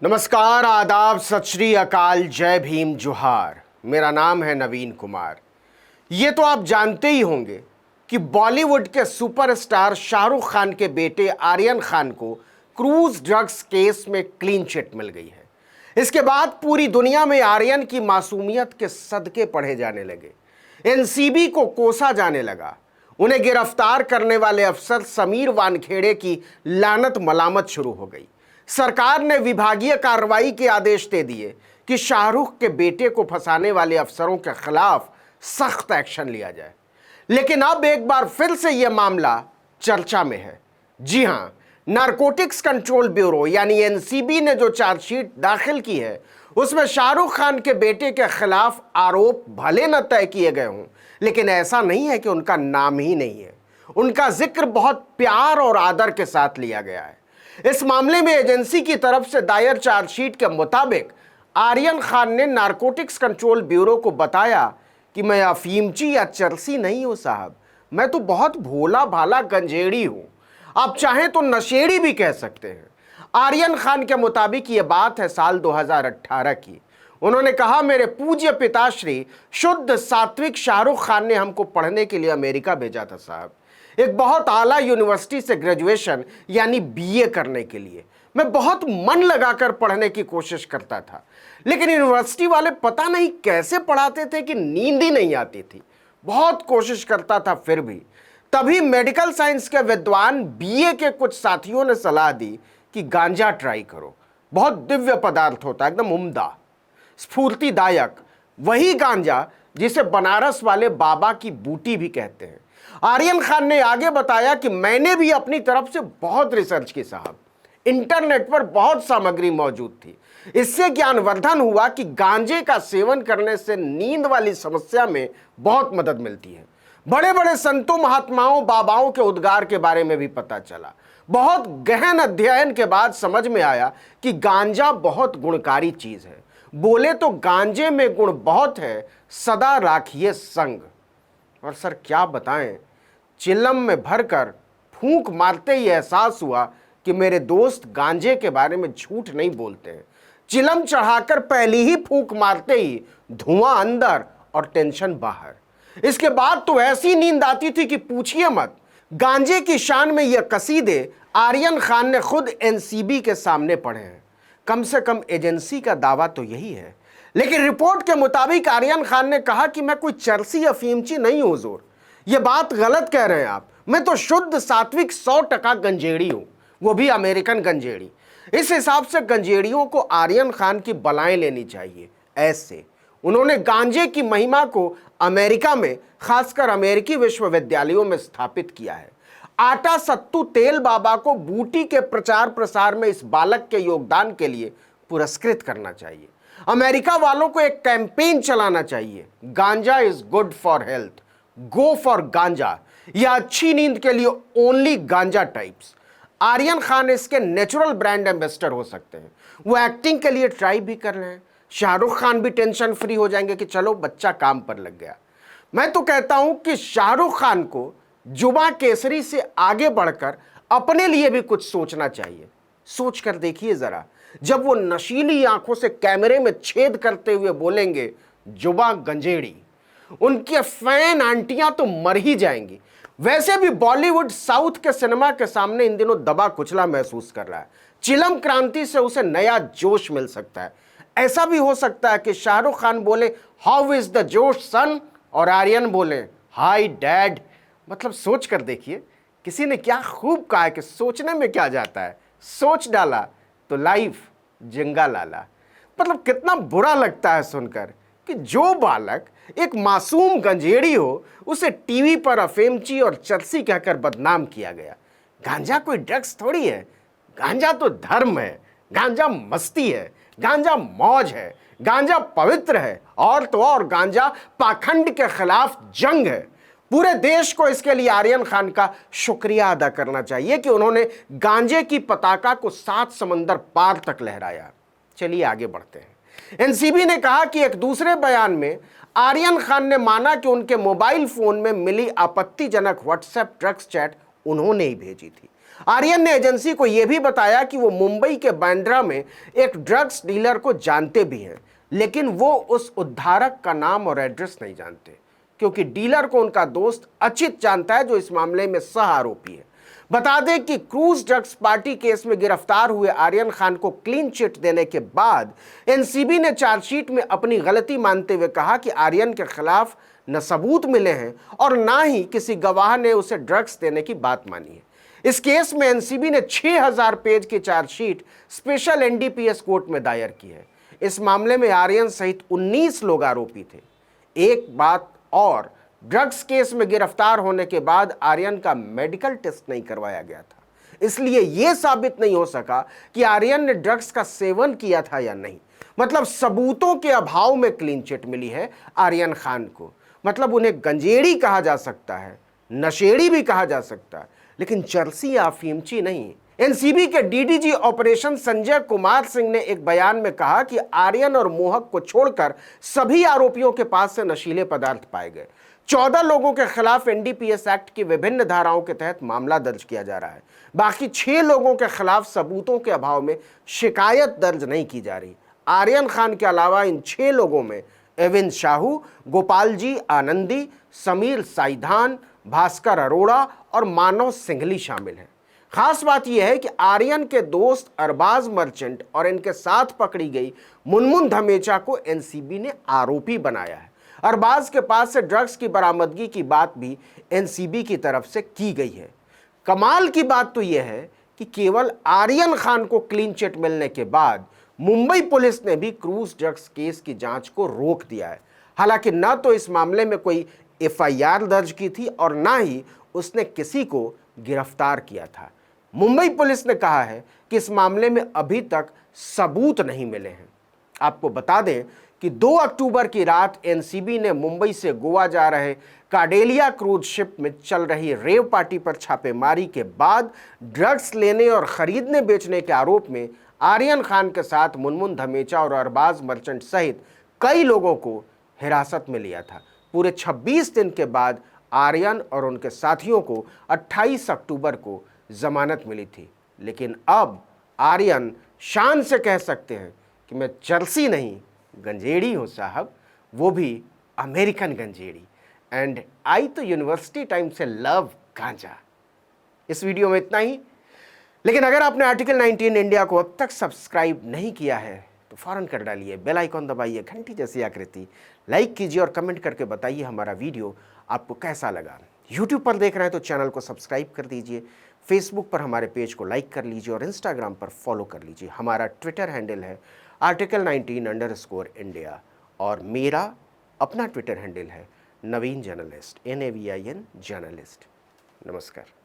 नमस्कार, आदाब, सत श्री अकाल, जय भीम, जोहार। मेरा नाम है नवीन कुमार। ये तो आप जानते ही होंगे कि बॉलीवुड के सुपरस्टार शाहरुख खान के बेटे आर्यन खान को क्रूज ड्रग्स केस में क्लीन चिट मिल गई है। इसके बाद पूरी दुनिया में आर्यन की मासूमियत के सदके पढ़े जाने लगे। एनसीबी को कोसा जाने लगा। उन्हें गिरफ्तार करने वाले अफसर समीर वानखेड़े की लानत मलामत शुरू हो गई। सरकार ने विभागीय कार्रवाई के आदेश दे दिए कि शाहरुख के बेटे को फंसाने वाले अफसरों के खिलाफ सख्त एक्शन लिया जाए। लेकिन अब एक बार फिर से यह मामला चर्चा में है। जी हां, नारकोटिक्स कंट्रोल ब्यूरो यानी एनसीबी ने जो चार्जशीट दाखिल की है उसमें शाहरुख खान के बेटे के खिलाफ आरोप भले न तय किए गए हों, लेकिन ऐसा नहीं है कि उनका नाम ही नहीं है। उनका जिक्र बहुत प्यार और आदर के साथ लिया गया है। इस मामले में एजेंसी की तरफ से दायर चार्जशीट के मुताबिक आर्यन खान ने नारकोटिक्स कंट्रोल ब्यूरो को बताया कि मैं अफीमची या चरसी नहीं हूं साहब, मैं तो बहुत भोला भाला गंजेड़ी हूं। आप चाहें तो नशेड़ी भी कह सकते हैं। आर्यन खान के मुताबिक ये बात है साल 2018 की। उन्होंने कहा, मेरे पूज्य पिताश्री शुद्ध सात्विक शाहरुख खान ने हमको पढ़ने के लिए अमेरिका भेजा था साहब, एक बहुत आला यूनिवर्सिटी से ग्रेजुएशन यानी बीए करने के लिए। मैं बहुत मन लगाकर पढ़ने की कोशिश करता था, लेकिन यूनिवर्सिटी वाले पता नहीं कैसे पढ़ाते थे कि नींद ही नहीं आती थी। बहुत कोशिश करता था फिर भी। तभी मेडिकल साइंस के विद्वान बीए के कुछ साथियों ने सलाह दी कि गांजा ट्राई करो, बहुत दिव्य पदार्थ होता है, एकदम उम्दा, स्फूर्तिदायक, वही गांजा जिसे बनारस वाले बाबा की बूटी भी कहते हैं। आर्यन खान ने आगे बताया कि मैंने भी अपनी तरफ से बहुत रिसर्च की साहब, इंटरनेट पर बहुत सामग्री मौजूद थी। इससे ज्ञानवर्धन हुआ कि गांजे का सेवन करने से नींद वाली समस्या में बहुत मदद मिलती है। बड़े बड़े संतों, महात्माओं, बाबाओं के उद्गार के बारे में भी पता चला। बहुत गहन अध्ययन के बाद समझ में आया कि गांजा बहुत गुणकारी चीज है। बोले तो गांजे में गुण बहुत है, सदा राखिए संग। और सर क्या बताएं, चिलम में भरकर फूंक मारते ही एहसास हुआ कि मेरे दोस्त गांजे के बारे में झूठ नहीं बोलते हैं। चिलम चढ़ाकर पहली ही फूंक मारते ही धुआं अंदर और टेंशन बाहर। इसके बाद तो ऐसी नींद आती थी कि पूछिए मत। गांजे की शान में यह कसीदे आर्यन खान ने खुद एनसीबी के सामने पढ़े हैं। कम से कम एजेंसी का दावा तो यही है। लेकिन रिपोर्ट के मुताबिक आर्यन खान ने कहा कि मैं कोई चरसी या फीमची नहीं हूं हुजूर, ये बात गलत कह रहे हैं आप। मैं तो शुद्ध सात्विक 100% गंजेड़ी हूं, वो भी अमेरिकन गंजेड़ी। इस हिसाब से गंजेड़ियों को आर्यन खान की बलाएं लेनी चाहिए। ऐसे उन्होंने गांजे की महिमा को अमेरिका में, खासकर अमेरिकी विश्वविद्यालयों में स्थापित किया है। आटा सत्तू तेल बाबा को बूटी के प्रचार प्रसार में इस बालक के योगदान के लिए पुरस्कृत करना चाहिए। अमेरिका वालों को एक कैंपेन चलाना चाहिए, गांजा is good for health, go for गांजा, या अच्छी नींद के लिए ओनली गांजा टाइप्स। आर्यन खान इसके नेचुरल ब्रांड एम्बेसडर हो सकते हैं। वो एक्टिंग के लिए ट्राई भी कर रहे हैं। शाहरुख खान भी टेंशन फ्री हो जाएंगे कि चलो बच्चा काम पर लग गया। मैं तो कहता हूं कि शाहरुख खान को जुबा केसरी से आगे बढ़कर अपने लिए भी कुछ सोचना चाहिए। सोच कर देखिए जरा, जब वो नशीली आंखों से कैमरे में छेद करते हुए बोलेंगे जुबा गंजेड़ी, उनके फैन आंटियां तो मर ही जाएंगी। वैसे भी बॉलीवुड साउथ के सिनेमा के सामने इन दिनों दबा कुचला महसूस कर रहा है। चिलम क्रांति से उसे नया जोश मिल सकता है। ऐसा भी हो सकता है कि शाहरुख खान बोले हाउ इज द जोश सन, और आर्यन बोले हाय डैड। मतलब सोच कर देखिए, किसी ने क्या खूब कहा है कि सोचने में क्या जाता है, सोच डाला तो लाइफ जंगा लाला। मतलब कितना बुरा लगता है सुनकर कि जो बालक एक मासूम गंजेड़ी हो, उसे टीवी पर अफेमची और चरसी कहकर बदनाम किया गया। गांजा कोई ड्रग्स थोड़ी है, गांजा तो धर्म है, गांजा मस्ती है, गांजा मौज है, गांजा पवित्र है, और तो और गांजा पाखंड के खिलाफ जंग है। पूरे देश को इसके लिए आर्यन खान का शुक्रिया अदा करना चाहिए कि उन्होंने गांजे की पताका को 7 समंदर पार तक लहराया। चलिए आगे बढ़ते हैं। एनसीबी ने कहा कि एक दूसरे बयान में आर्यन खान ने माना कि उनके मोबाइल फोन में मिली आपत्तिजनक व्हाट्सएप ड्रग्स चैट उन्होंने ही भेजी थी। आर्यन ने एजेंसी को यह भी बताया कि वो मुंबई के बांद्रा में एक ड्रग्स डीलर को जानते भी हैं, लेकिन वो उस उद्धारक का नाम और एड्रेस नहीं जानते, क्योंकि डीलर को उनका दोस्त अचित जानता है, जो इस मामले में सह आरोपी है। बता दें कि क्रूज ड्रग्स पार्टी केस में गिरफ्तार हुए आर्यन खान को क्लीन चिट देने के बाद एनसीबी ने चार्जशीट में अपनी गलती मानते हुए कहा कि आर्यन के खिलाफ न सबूत मिले हैं और ना ही किसी गवाह ने उसे ड्रग्स देने की बात मानी है। इस केस में एनसीबी ने 6000 पेज की चार्जशीट स्पेशल एनडीपीएस कोर्ट में दायर की है। इस मामले में आर्यन सहित 19 लोग आरोपी थे। एक बात और, ड्रग्स केस में गिरफ्तार होने के बाद आर्यन का मेडिकल टेस्ट नहीं करवाया गया था, इसलिए यह साबित नहीं हो सका कि आर्यन ने ड्रग्स का सेवन किया था या नहीं। मतलब सबूतों के अभाव में क्लीन चिट मिली है आर्यन खान को। मतलब उन्हें गंजेड़ी कहा जा सकता है, नशेड़ी भी कहा जा सकता है, लेकिन चरसी या अफीमची नहीं। एनसीबी के डीडीजी ऑपरेशन संजय कुमार सिंह ने एक बयान में कहा कि आर्यन और मोहक को छोड़कर सभी आरोपियों के पास से नशीले पदार्थ पाए गए। 14 लोगों के खिलाफ एनडीपीएस एक्ट की विभिन्न धाराओं के तहत मामला दर्ज किया जा रहा है। बाकी 6 लोगों के खिलाफ सबूतों के अभाव में शिकायत दर्ज नहीं की जा रही। आर्यन खान के अलावा इन 6 लोगों में एविन शाहू, गोपाल जी आनंदी, समीर साइधान, भास्कर अरोड़ा और मानव सिंघली शामिल हैं। खास बात यह है कि आर्यन के दोस्त अरबाज मर्चेंट और इनके साथ पकड़ी गई मुनमुन धमेचा को एनसीबी ने आरोपी बनाया है। अरबाज के पास से ड्रग्स की बरामदगी की बात भी एनसीबी की तरफ से की गई है। कमाल की बात तो यह है कि केवल आर्यन खान को क्लीन चिट मिलने के बाद मुंबई पुलिस ने भी क्रूज ड्रग्स केस की जांच को रोक दिया है। हालांकि न तो इस मामले में कोई एफआईआर दर्ज की थी और ना ही उसने किसी को गिरफ्तार किया था। मुंबई पुलिस ने कहा है कि इस मामले में अभी तक सबूत नहीं मिले हैं। आपको बता दें कि 2 अक्टूबर की रात एनसीबी ने मुंबई से गोवा जा रहे कार्डेलिया क्रूज शिप में चल रही रेव पार्टी पर छापेमारी के बाद ड्रग्स लेने और खरीदने बेचने के आरोप में आर्यन खान के साथ मुनमुन धमेचा और अरबाज मर्चेंट सहित कई लोगों को हिरासत में लिया था। पूरे 26 दिन के बाद आर्यन और उनके साथियों को 28 अक्टूबर को जमानत मिली थी। लेकिन अब आर्यन शान से कह सकते हैं कि मैं चरसी नहीं, गंजेड़ी हूँ साहब, वो भी अमेरिकन गंजेड़ी। एंड आई तो यूनिवर्सिटी टाइम से लव गांजा। इस वीडियो में इतना ही, लेकिन अगर आपने आर्टिकल 19 इंडिया को अब तक सब्सक्राइब नहीं किया है तो फौरन कर डालिए, बेल आइकॉन दबाइए, घंटी जैसी आकृति, लाइक कीजिए और कमेंट करके बताइए हमारा वीडियो आपको कैसा लगा। यूट्यूब पर देख रहे हैं तो चैनल को सब्सक्राइब कर दीजिए, फेसबुक पर हमारे पेज को लाइक कर लीजिए और इंस्टाग्राम पर फॉलो कर लीजिए। हमारा ट्विटर हैंडल है आर्टिकल 19_इंडिया और मेरा अपना ट्विटर हैंडल है नवीन जर्नलिस्ट, NAVIN जर्नलिस्ट। नमस्कार।